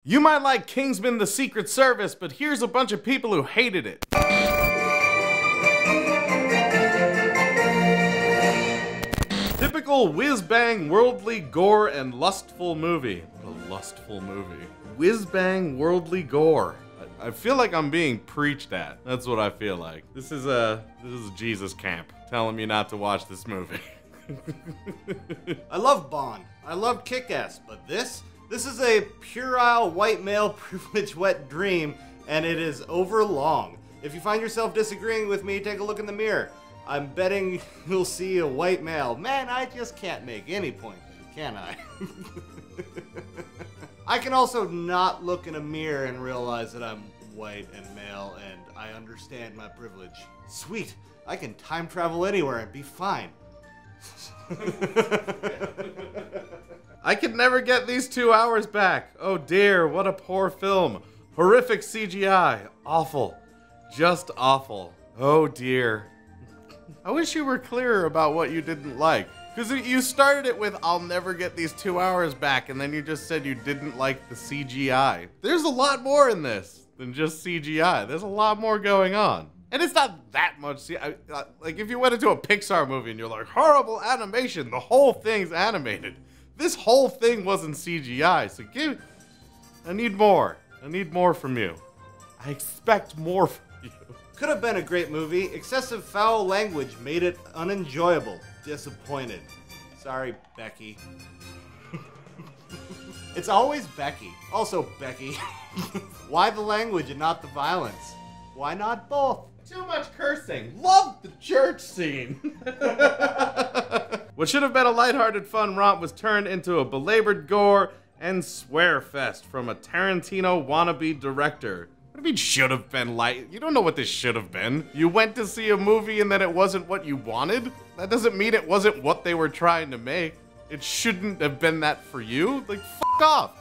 You might like Kingsman: The Secret Service, but here's a bunch of people who hated it. Typical whiz-bang, worldly gore, and lustful movie. What a lustful movie. Whiz-bang, worldly gore. I feel like I'm being preached at. That's what I feel like. This is a Jesus camp telling me not to watch this movie. I love Bond. I love Kick-Ass, but this is a puerile white male privilege wet dream, and it is overlong. If you find yourself disagreeing with me, take a look in the mirror. I'm betting you'll see a white male. Man, I just can't make any point, can I? I can also not look in a mirror and realize that I'm white and male, and I understand my privilege. Sweet, I can time travel anywhere and be fine. I could never get these 2 hours back. Oh dear, what a poor film. Horrific CGI. Awful. Just awful. Oh dear. I wish you were clearer about what you didn't like. Because you started it with, I'll never get these 2 hours back, and then you just said you didn't like the CGI. There's a lot more in this than just CGI. There's a lot more going on. And it's not that much. Like, if you went into a Pixar movie and you're like, horrible animation, the whole thing's animated. This whole thing wasn't CGI, so I need more. I need more from you. I expect more from you. Could have been a great movie. Excessive foul language made it unenjoyable. Disappointed. Sorry, Becky. It's always Becky. Also Becky. Why the language and not the violence? Why not both? Too much cursing. Love the church scene. What should have been a lighthearted fun romp was turned into a belabored gore and swear fest from a Tarantino wannabe director. What do you mean should have been light? You don't know what this should have been. You went to see a movie and then it wasn't what you wanted? That doesn't mean it wasn't what they were trying to make. It shouldn't have been that for you. Like, fuck off.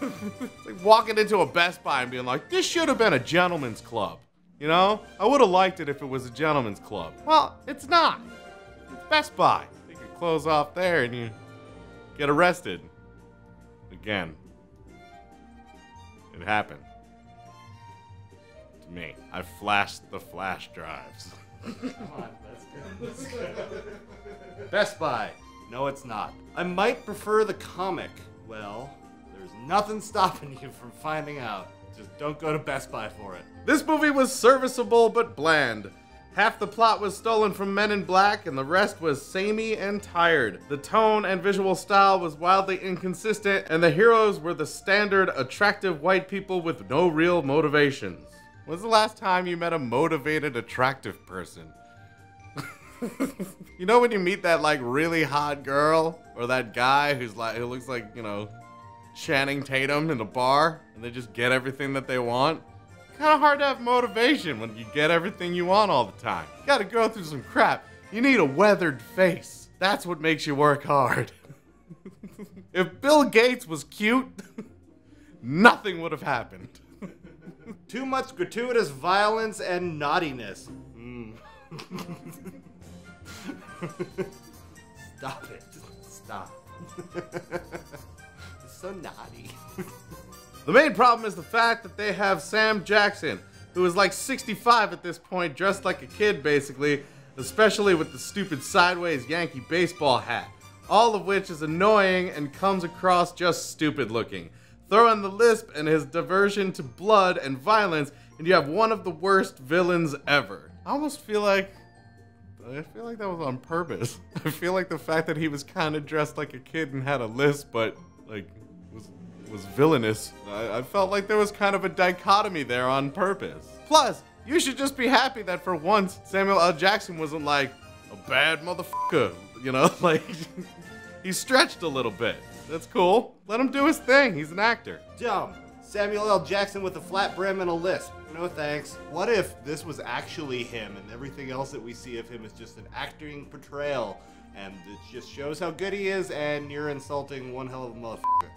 It's like walking into a Best Buy and being like, this should have been a gentleman's club. You know? I would have liked it if it was a gentleman's club. Well, it's not. It's Best Buy. Take your clothes off there and you get arrested. Again. It happened. To me. I flashed the flash drives. Come on, that's good. Best Buy. No, it's not. I might prefer the comic. Well, there's nothing stopping you from finding out. Just don't go to Best Buy for it. This movie was serviceable but bland. Half the plot was stolen from Men in Black and the rest was samey and tired. The tone and visual style was wildly inconsistent and the heroes were the standard attractive white people with no real motivations. When's the last time you met a motivated attractive person? You know when you meet that like really hot girl or that guy who looks like, you know, Channing Tatum in a bar and they just get everything that they want? Kind of hard to have motivation when you get everything you want all the time. You gotta go through some crap. You need a weathered face. That's what makes you work hard. If Bill Gates was cute, nothing would have happened. Too much gratuitous violence and naughtiness. Stop it. Stop. It's so naughty. The main problem is the fact that they have Sam Jackson, who is like 65 at this point, dressed like a kid basically, especially with the stupid sideways Yankee baseball hat, all of which is annoying and comes across just stupid looking. Throw in the lisp and his diversion to blood and violence, and you have one of the worst villains ever. I almost feel like that was on purpose. I feel like the fact that he was kind of dressed like a kid and had a lisp, but like was villainous. I felt like there was kind of a dichotomy there on purpose. Plus, you should just be happy that for once Samuel L. Jackson wasn't like a bad motherfucker, you know, like he stretched a little bit. That's cool. Let him do his thing. He's an actor. Dumb. Samuel L. Jackson with a flat brim and a lisp. No thanks. What if this was actually him and everything else that we see of him is just an acting portrayal and it just shows how good he is and you're insulting one hell of a motherfucker.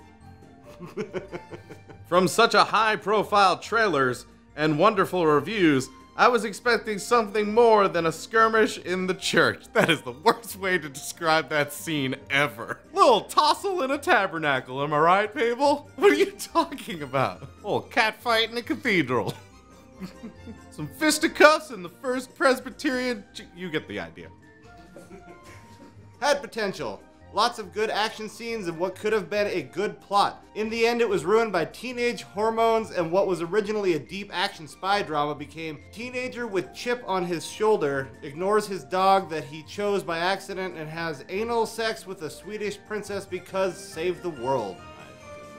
From such a high-profile trailers and wonderful reviews, I was expecting something more than a skirmish in the church. That is the worst way to describe that scene ever. Look Little tussle in a tabernacle, am I right, people? What are you talking about? Oh, cat fight in a cathedral. Some fisticuffs in the First Presbyterian... You get the idea. Had potential. Lots of good action scenes and what could have been a good plot. In the end, it was ruined by teenage hormones, and what was originally a deep action spy drama became teenager with chip on his shoulder, ignores his dog that he chose by accident, and has anal sex with a Swedish princess because save the world.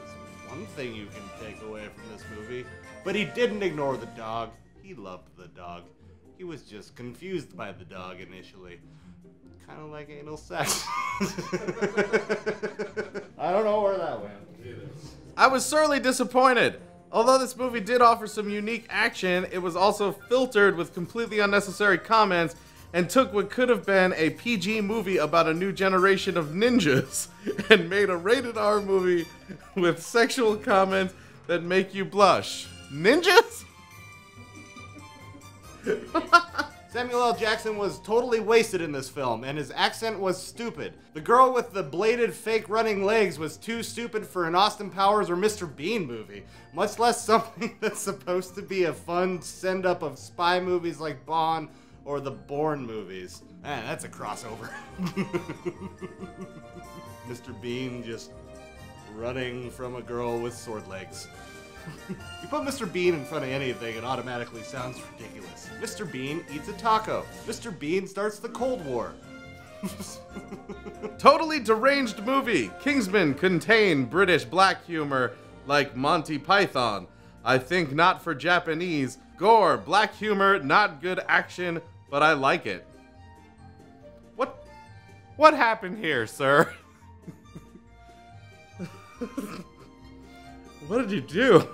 This is one thing you can take away from this movie. But he didn't ignore the dog. He loved the dog. He was just confused by the dog initially. Kind of like anal sex. I don't know where that went. I was sorely disappointed. Although this movie did offer some unique action, it was also filtered with completely unnecessary comments and took what could have been a PG movie about a new generation of ninjas and made a rated R movie with sexual comments that make you blush. Ninjas? Samuel L. Jackson was totally wasted in this film, and his accent was stupid. The girl with the bladed fake running legs was too stupid for an Austin Powers or Mr. Bean movie, much less something that's supposed to be a fun send-up of spy movies like Vaughn or the Bourne movies. Man, that's a crossover. Mr. Bean just running from a girl with sword legs. You put Mr. Bean in front of anything, it automatically sounds ridiculous. Mr. Bean eats a taco. Mr. Bean starts the Cold War. Totally deranged movie. Kingsman contain British black humor like Monty Python. I think not for Japanese. Gore, black humor, not good action, but I like it. What happened here, sir? What did you do?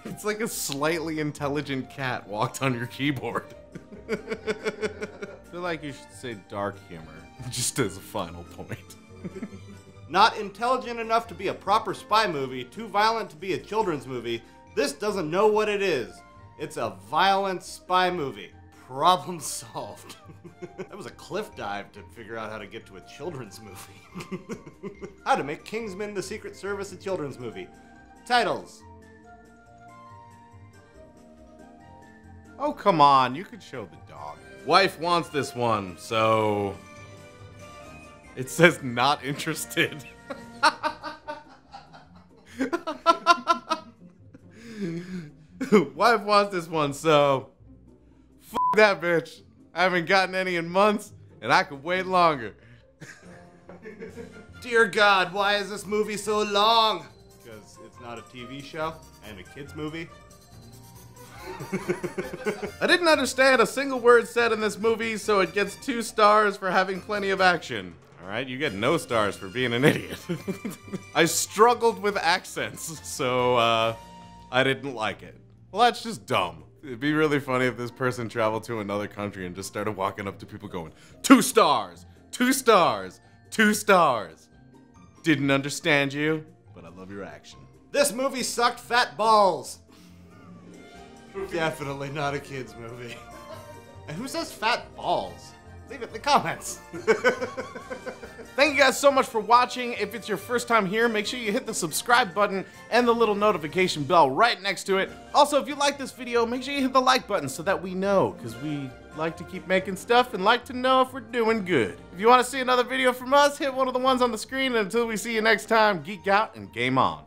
It's like a slightly intelligent cat walked on your keyboard. I feel like you should say dark humor, just as a final point. Not intelligent enough to be a proper spy movie, too violent to be a children's movie, this doesn't know what it is. It's a violent spy movie. Problem solved. That was a cliff dive to figure out how to get to a children's movie. How to make Kingsman: The Secret Service a children's movie. Titles. Oh, come on. You could show the dog. Wife wants this one, so... It says not interested. Wife wants this one, so... F that bitch. I haven't gotten any in months, and I could wait longer. Dear God, why is this movie so long? Because it's not a TV show and a kid's movie. I didn't understand a single word said in this movie, so it gets 2 stars for having plenty of action. Alright, you get no stars for being an idiot. I struggled with accents, so I didn't like it. Well, that's just dumb. It'd be really funny if this person traveled to another country and just started walking up to people going, 2 stars, 2 stars, 2 stars. Didn't understand you, but I love your action. This movie sucked fat balls. Definitely not a kid's movie. And who says fat balls? Leave it in the comments. Thank you guys so much for watching. If it's your first time here, make sure you hit the subscribe button and the little notification bell right next to it. Also, if you like this video, make sure you hit the like button so that we know, because we like to keep making stuff and like to know if we're doing good. If you want to see another video from us, hit one of the ones on the screen, and until we see you next time, geek out and game on.